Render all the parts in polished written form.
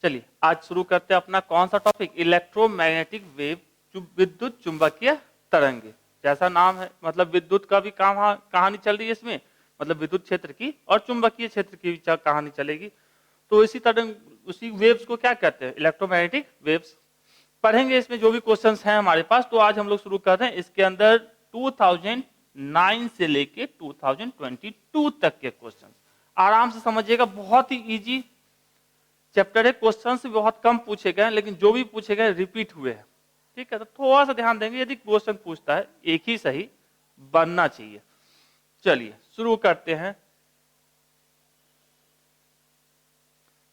चलिए आज शुरू करते हैं अपना कौन सा टॉपिक, इलेक्ट्रोमैग्नेटिक वेव, विद्युत चुंबकीय तरंगे। जैसा नाम है मतलब विद्युत का भी कहानी चल रही है इसमें, मतलब विद्युत क्षेत्र की और चुंबकीय क्षेत्र की भी कहानी चलेगी। तो इसी तरह उसी वेव्स को क्या कहते हैं, इलेक्ट्रोमैग्नेटिक वेव्स पढ़ेंगे। इसमें जो भी क्वेश्चंस हैं हमारे पास, तो आज हम लोग शुरू कर रहे हैं। इसके अंदर 2009 से लेके 2022 तक के क्वेश्चंस आराम से समझिएगा, बहुत ही इजी चैप्टर है। क्वेश्चंस भी बहुत कम पूछे गए, लेकिन जो भी पूछे गए रिपीट हुए हैं। ठीक है, तो थोड़ा सा ध्यान देंगे, यदि क्वेश्चन पूछता है एक ही सही बनना चाहिए। चलिए शुरू करते हैं।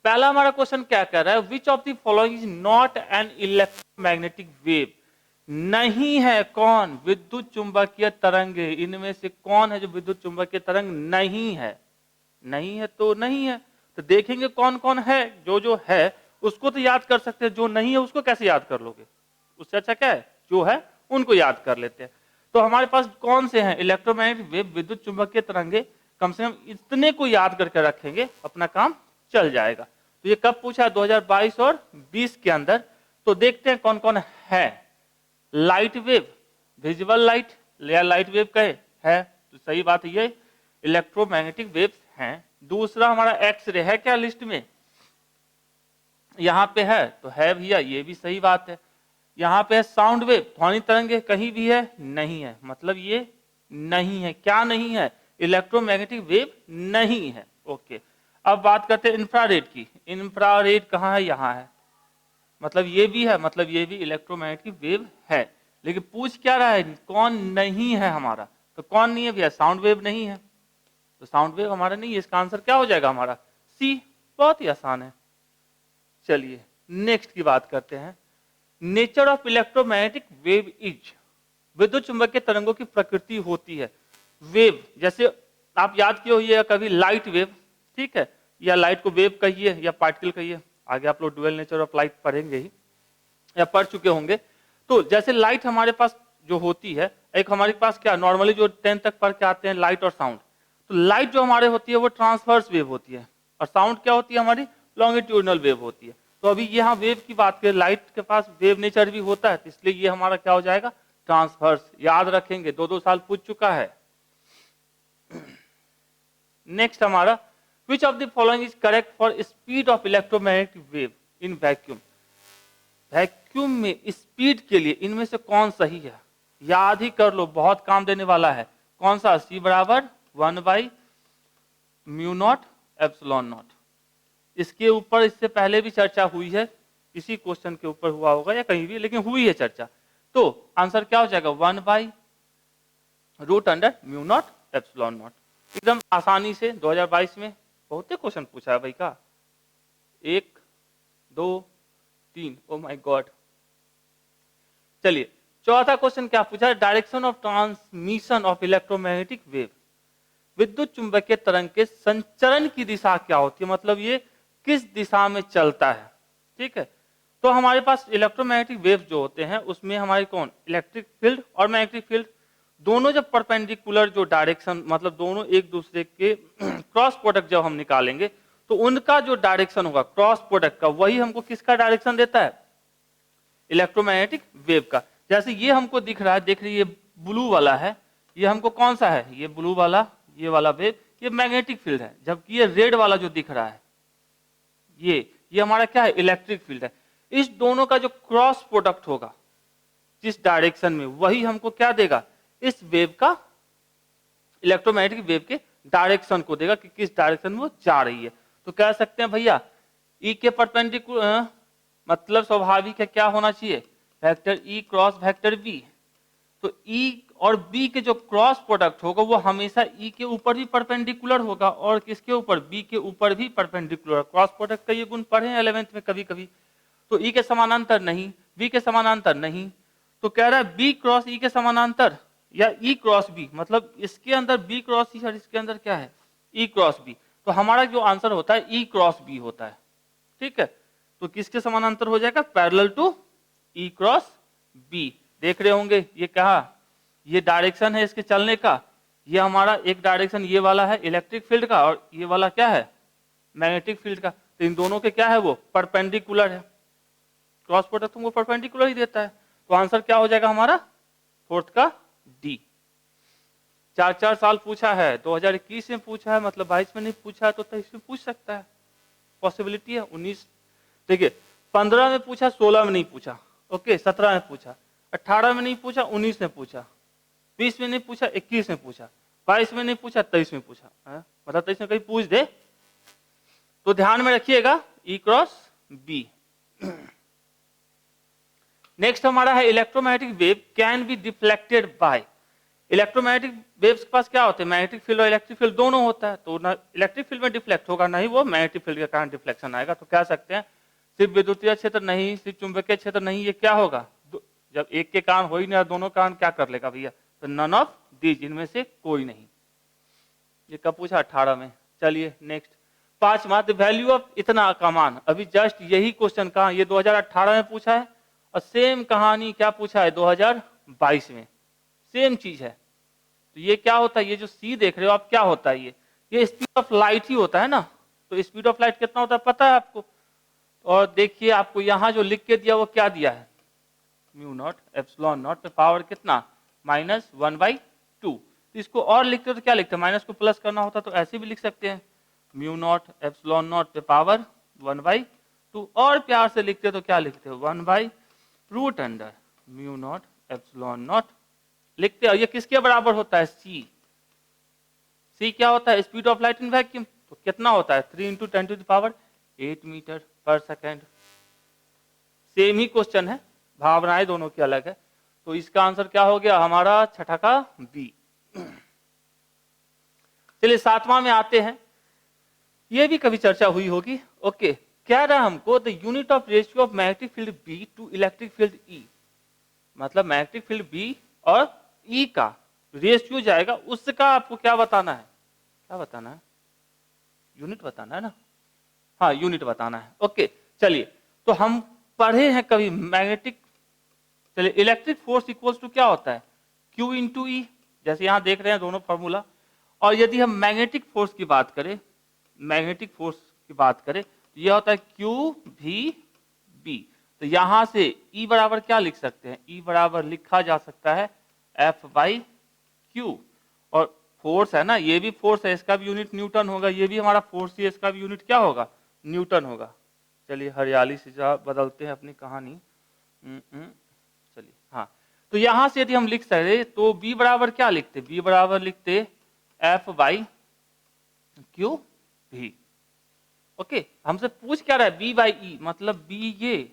पहला हमारा क्वेश्चन क्या कह रहा है, which of the following is not an electromagnetic wave. नहीं है कौन, विद्युत चुंबकीय तरंगे। इनमें से कौन है जो विद्युत चुंबकीय तरंग नहीं है? नहीं है तो नहीं है, तो देखेंगे कौन कौन है। जो है उसको तो याद कर सकते हैं, जो नहीं है उसको कैसे याद कर लोगे? उससे अच्छा क्या है, जो है उनको याद कर लेते हैं। तो हमारे पास कौन से हैं इलेक्ट्रोमैग्नेटिक वेव, विद्युत चुंबकीय तरंगे। कम से कम इतने को याद करके रखेंगे, अपना काम चल जाएगा। तो ये कब पूछा है, 2022 और 20 के अंदर। तो देखते हैं कौन कौन है। लाइट वेव, विजुअल लाइट या लाइट वेव कहे है, तो सही बात है, ये इलेक्ट्रोमैग्नेटिक वेव्स हैं। दूसरा हमारा एक्सरे है क्या लिस्ट में? यहां पे है तो है भैया, ये भी सही बात है। यहां पे है साउंड वेव, ध्वनि तरंगे, कहीं भी है नहीं है, मतलब ये नहीं है। क्या नहीं है? इलेक्ट्रोमैग्नेटिक वेव नहीं है। ओके, अब बात करते हैं इंफ्रारेड की। इंफ्रारेड कहाँ है? यहाँ है, मतलब ये भी है, मतलब ये भी इलेक्ट्रोमैग्नेटिक वेव है। लेकिन पूछ क्या रहा है, कौन नहीं है हमारा? तो कौन नहीं है भैया? साउंड वेव नहीं है, तो साउंड वेव हमारा नहीं है। इसका आंसर क्या हो जाएगा हमारा? सी। बहुत ही आसान है। चलिए नेक्स्ट की बात करते हैं। Nature of electromagnetic wave is, विद्युत चुंबकीय तरंगों की प्रकृति होती है। वेव जैसे आप याद किए होइएगा कभी, लाइट वेव, ठीक है, या लाइट को वेव कहिए या पार्टिकल कहिए। आगे आप लोग डुअल नेचर ऑफ लाइट पढ़ेंगे ही या पढ़ चुके होंगे। तो जैसे लाइट हमारे पास जो होती है, एक हमारे पास क्या नॉर्मली जो 10 तक पढ़ के आते हैं लाइट और साउंड। तो लाइट जो हमारे होती है वो ट्रांसवर्स वेव होती है, और साउंड क्या होती है हमारी? लॉन्गिट्यूडनल वेव होती है। तो अभी यहाँ वेव की बात करें, लाइट के पास वेव नेचर भी होता है, तो इसलिए ये हमारा क्या हो जाएगा? ट्रांसवर्स। याद रखेंगे, 2-2 साल पूछ चुका है। नेक्स्ट हमारा, which of the following is correct for speed of electromagnetic wave in vacuum. Vacuum में स्पीड के लिए इनमें से कौन सही है? याद ही कर लो, बहुत काम देने वाला है। कौन सा? C बराबर 1/μ0ε0। इसके ऊपर इससे पहले भी चर्चा हुई है, इसी क्वेश्चन के ऊपर हुआ होगा या कहीं भी, लेकिन हुई है चर्चा। तो आंसर क्या हो जाएगा? 1/√μ0ε0। एकदम आसानी से 2022 में बहुत ही क्वेश्चन पूछा है भाई का, 1 2 3, ओ माय गॉड। चलिए चौथा क्वेश्चन क्या पूछा है, direction of transmission of electromagnetic wave. विद्युत चुंबकीय तरंग के संचरण की दिशा क्या होती है, मतलब ये किस दिशा में चलता है। ठीक है, तो हमारे पास इलेक्ट्रोमैग्नेटिक वेव जो होते हैं उसमें हमारे कौन, इलेक्ट्रिक फील्ड और मैग्नेटिक फील्ड दोनों जब परपेंडिकुलर जो डायरेक्शन, मतलब दोनों एक दूसरे के क्रॉस प्रोडक्ट जब हम निकालेंगे, तो उनका जो डायरेक्शन होगा क्रॉस प्रोडक्ट का, वही हमको किसका डायरेक्शन देता है? इलेक्ट्रोमैग्नेटिक वेव का। जैसे ये हमको दिख रहा है, देख रही, ये ब्लू वाला है, ये हमको कौन सा है? ये ब्लू वाला, ये वाला वेव, ये मैग्नेटिक फील्ड है। जबकि ये रेड वाला जो दिख रहा है, ये हमारा क्या है? इलेक्ट्रिक फील्ड है। इस दोनों का जो क्रॉस प्रोडक्ट होगा जिस डायरेक्शन में, वही हमको क्या देगा? इस वेव का, इलेक्ट्रोमैग्नेटिक वेव के डायरेक्शन को देगा कि किस डायरेक्शन में वो जा रही है। तो कह सकते हैं भैया ई के परपेंडिकुलर, मतलब स्वाभाविक है क्या होना चाहिए? Vector E cross vector B. तो ई और बी के जो क्रॉस प्रोडक्ट होगा वो हमेशा ई के ऊपर भी परपेंडिकुलर होगा, और किसके ऊपर? बी के ऊपर भी परपेंडिकुलर। क्रॉस प्रोडक्ट का ये गुण पढ़े हैं 11th में कभी कभी। तो ई के समानांतर नहीं, बी के समानांतर नहीं, तो कह रहा है बी क्रॉस ई के समानांतर या ई क्रॉस बी, मतलब इसके अंदर बी क्रॉस ई और इसके अंदर क्या है? ई क्रॉस बी। तो हमारा जो आंसर होता है ई क्रॉस बी होता है। ठीक है, तो किसके समानांतर हो जाएगा? Parallel to E cross B. देख रहे होंगे ये कहा, ये डायरेक्शन है इसके चलने का। ये हमारा एक डायरेक्शन ये वाला है इलेक्ट्रिक फील्ड का, और ये वाला क्या है? मैग्नेटिक फील्ड का। तो इन दोनों के क्या है, वो परपेंडिकुलर है, क्रॉस प्रोडक्ट तुमको परपेंडिकुलर ही देता है। तो आंसर क्या हो जाएगा हमारा, फोर्थ का डी। 4 साल पूछा है, 2021 में पूछा है, मतलब 22 में नहीं पूछा है तो 23 में पूछ सकता है, पॉसिबिलिटी है। 19 देखिए 15 में पूछा, 16 में नहीं पूछा, ओके 17 में पूछा, 18 में नहीं पूछा, 19 में पूछा, 20 में नहीं पूछा, 21 में पूछा, 22 में नहीं पूछा, 23 में पूछा, मतलब 23 में कहीं पूछ दे तो ध्यान में रखिएगा ई क्रॉस बी। नेक्स्ट हमारा है electromagnetic wave can be deflected by. Electromagnetic waves के पास क्या होते हैं, मैग्नेटिक फील्ड और इलेक्ट्रिक फील्ड दोनों होता है, तो ना इलेक्ट्रिक फील्ड में डिफ्लेक्ट होगा, ना ही वो मैग्नेटिक फील्ड के कारण डिफ्लेक्शन आएगा। तो कह सकते हैं सिर्फ विद्युतीय क्षेत्र नहीं, सिर्फ चुंबकीय क्षेत्र नहीं, ये क्या होगा, जब एक के कारण हो ही नहीं, दोनों कारण क्या कर लेगा भैया, तो नन ऑफ दीज, इनमें से कोई नहीं। ये कब पूछा, 18 में। चलिए नेक्स्ट 5वां, द वैल्यू ऑफ इतना का मान। अभी जस्ट यही क्वेश्चन कहा, ये 2018 में पूछा है और सेम कहानी क्या पूछा है 2022 में, सेम चीज है। तो ये क्या होता है, ये जो सी देख रहे हो आप क्या होता है, ये स्पीड ऑफ लाइट ही होता है ना। तो स्पीड ऑफ लाइट कितना होता है पता है आपको। और देखिए आपको यहाँ जो लिख के दिया वो क्या दिया है, म्यू नॉट एप्सिलॉन नॉट पे पावर कितना, -1/2। तो इसको और लिखते हो तो क्या लिखते हैं, माइनस को प्लस करना होता तो ऐसे भी लिख सकते हैं, म्यू नॉट एप्सिलॉन नॉट पे पावर 1/2। और प्यार से लिखते तो क्या लिखते हो, 1/√अंडर म्यू नॉट एप्सिलॉन नॉट लिखते हो। ये किसके बराबर होता है, सी। सी क्या होता है, speed of light in vacuum. तो कितना होता है, 3 × 10⁸ मीटर पर सेकेंड। सेम ही क्वेश्चन है, भावनाएं दोनों की अलग है। तो इसका आंसर क्या हो गया हमारा, छठा का बी। चलिए 7वां में आते हैं, ये भी कभी चर्चा हुई होगी। ओके, कह रहा है हमको the unit of ratio of magnetic field B to electric field E. मतलब मैग्नेटिक फील्ड बी और ई का रेशियो जाएगा, उसका आपको क्या बताना है, क्या बताना है, यूनिट बताना है ना, हाँ यूनिट बताना है। ओके चलिए, तो हम पढ़े हैं कभी मैग्नेटिक, चलिए इलेक्ट्रिक फोर्स इक्वल्स टू क्या होता है, Q इंटू ई, जैसे यहां देख रहे हैं दोनों फॉर्मूला। और यदि हम मैग्नेटिक फोर्स की बात करें, मैग्नेटिक फोर्स की बात करें तो यह होता है Q V B। तो यहां से E बराबर क्या लिख सकते हैं, E बराबर लिखा जा सकता है F/Q। और फोर्स है ना, ये भी फोर्स है, इसका भी यूनिट न्यूटन होगा, ये भी हमारा फोर्स है, इसका भी यूनिट क्या होगा, न्यूटन होगा। चलिए हरियाली से बदलते हैं अपनी कहानी। चलिए हाँ, तो यहां से यदि हम लिख सकते तो B बराबर क्या लिखते, B बराबर लिखते F/Q V। ओके, हमसे पूछ क्या रहा है, B/E, मतलब B ये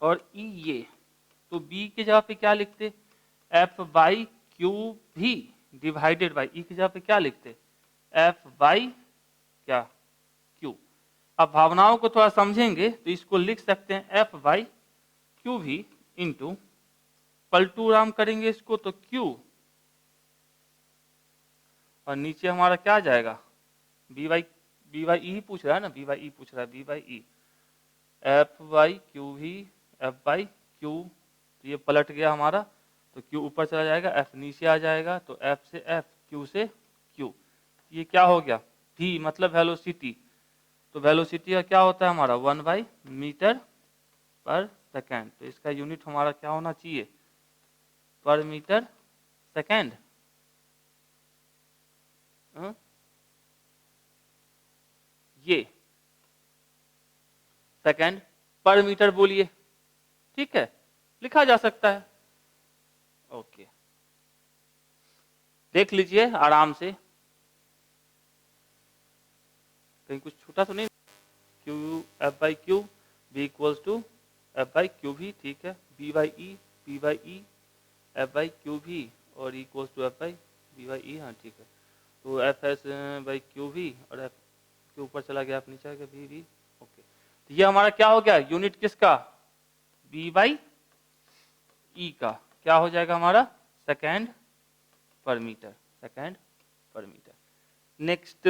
और E ये, तो B की जगह पे क्या लिखते, F/Q V divided by E की जगह पे क्या लिखते, F/Q। अब भावनाओं को थोड़ा समझेंगे तो इसको लिख सकते हैं F/Q V into Paltu Ram करेंगे इसको तो Q, और नीचे हमारा क्या आ जाएगा, B/E पूछ रहा है ना, B/E पूछ रहा है, B/E F/Q V F/Q। तो ये पलट गया हमारा, तो Q ऊपर चला जाएगा, F नीचे आ जाएगा, तो F से F, Q से Q। ये क्या हो गया, V मतलब वेलोसिटी। तो वेलोसिटी का क्या होता है हमारा 1/मीटर पर सेकेंड। तो इसका यूनिट हमारा क्या होना चाहिए, पर मीटर सेकेंड। ये सेकेंड पर मीटर बोलिए, ठीक है, लिखा जा सकता है। ओके, देख लीजिए आराम से, कहीं कुछ छूटा तो नहीं। Q F/Q B equals to F/Q भी, ठीक है, B/E P/E F/Q भी और इक्वल्स टू F/B/E, हाँ ठीक है। तो F/Q भी और F के ऊपर चला गया, आप नीचे आ गया भी। ओके, तो ये हमारा क्या हो गया, यूनिट किसका, B/E का क्या हो जाएगा हमारा, second per metre, second per metre. Next,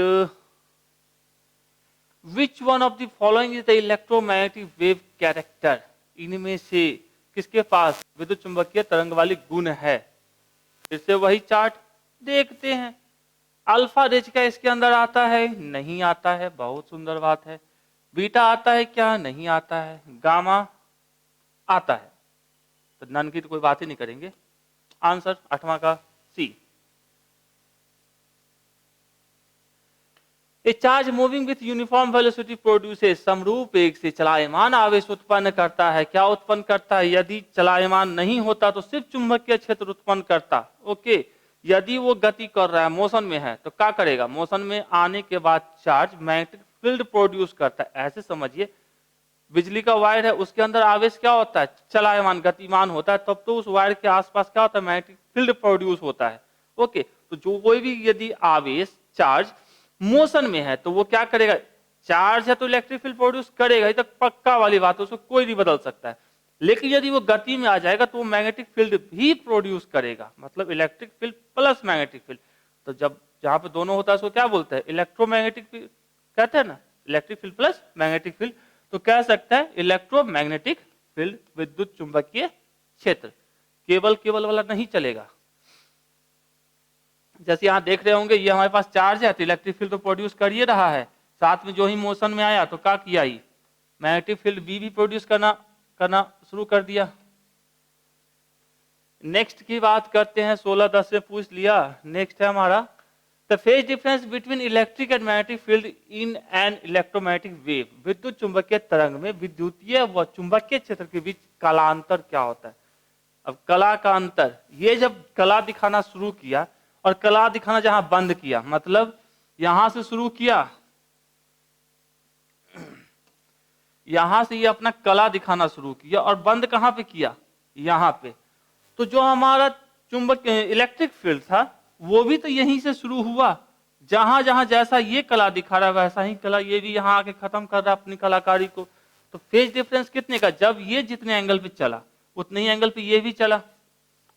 which one of the following is the electromagnetic wave character. इनमें से किसके पास विद्युत चुंबकीय तरंग वाली गुण है। फिर से वही चार्ट देखते हैं, अल्फा रेज का इसके अंदर आता है, नहीं आता है, बहुत सुंदर बात है। बीटा आता है क्या? नहीं आता है। गामा आता है, तो नन की तो कोई बात ही नहीं करेंगे। आंसर 8वां का C. A charge moving with uniform velocity produces, समरूप वेग से चलायमान आवेश उत्पन्न करता है। क्या उत्पन्न करता है? यदि चलायमान नहीं होता तो सिर्फ चुंबकीय क्षेत्र उत्पन्न करता। ओके, यदि वो गति कर रहा है, मोशन में है, तो क्या करेगा? मोशन में आने के बाद चार्ज मैग्नेटिक फील्ड प्रोड्यूस करता है। ऐसे समझिए, बिजली का वायर है, उसके अंदर आवेश क्या होता है? चलायमान, गतिमान होता है, तब तो उस वायर के आसपास क्या होता है? मैग्नेटिक फील्ड प्रोड्यूस होता है। ओके, तो जो कोई भी यदि आवेश चार्ज मोशन में है तो वो क्या करेगा? चार्ज है तो इलेक्ट्रिक फील्ड प्रोड्यूस करेगा, ये तो पक्का वाली बात है, उसको कोई नहीं बदल सकता है। लेकिन यदि वो गति में आ जाएगा तो वो मैग्नेटिक फील्ड भी प्रोड्यूस करेगा, मतलब electric field plus magnetic field. तो जब जहां पे दोनों होता है उसको क्या बोलते हैं? इलेक्ट्रोमैग्नेटिक फील्ड कहते हैं ना, electric field plus magnetic field. तो कह सकता है इलेक्ट्रोमैग्नेटिक फील्ड, विद्युत चुंबकीय क्षेत्र। केवल केवल वाला नहीं चलेगा। जैसे यहां देख रहे होंगे, ये हमारे पास चार्ज है तो इलेक्ट्रिक फील्ड तो प्रोड्यूस कर ही रहा है, साथ में जो ही मोशन में आया तो क्या किया? ही मैग्नेटिक फील्ड बी भी प्रोड्यूस करना शुरू कर दिया। नेक्स्ट की बात करते हैं, 16-10 में पूछ लिया। नेक्स्ट है हमारा the phase difference between electric and magnetic field in an electromagnetic wave. विद्युत चुंबकीय तरंग में विद्युतीय व चुंबकीय क्षेत्र के बीच कालांतर क्या होता है? अब कला का अंतर, ये जब कला दिखाना शुरू किया और कला दिखाना जहां बंद किया, मतलब यहां से शुरू किया, यहां से ये अपना कला दिखाना शुरू किया और बंद कहां पे किया? यहां पे। तो जो हमारा चुंबक इलेक्ट्रिक फील्ड था वो भी तो यहीं से शुरू हुआ। जहां जहां जैसा ये कला दिखा रहा है वैसा ही कला ये भी यहां आके खत्म कर रहा है अपनी कलाकारी को। तो फेज डिफरेंस कितने का? जब ये जितने एंगल पे चला उतने ही एंगल पे ये भी चला,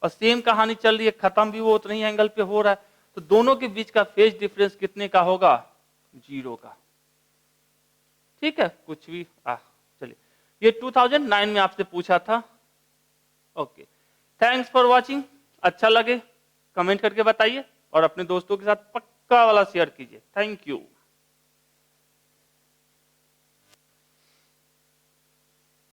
और सेम कहानी चल रही है, खत्म भी वो उतने ही एंगल पे हो रहा है। तो दोनों के बीच का फेज डिफरेंस कितने का होगा? 0 का। ठीक है, कुछ भी चलिए, ये 2009 में आपसे पूछा था। Okay, thanks for watching. अच्छा लगे कमेंट करके बताइए और अपने दोस्तों के साथ पक्का वाला शेयर कीजिए। Thank you.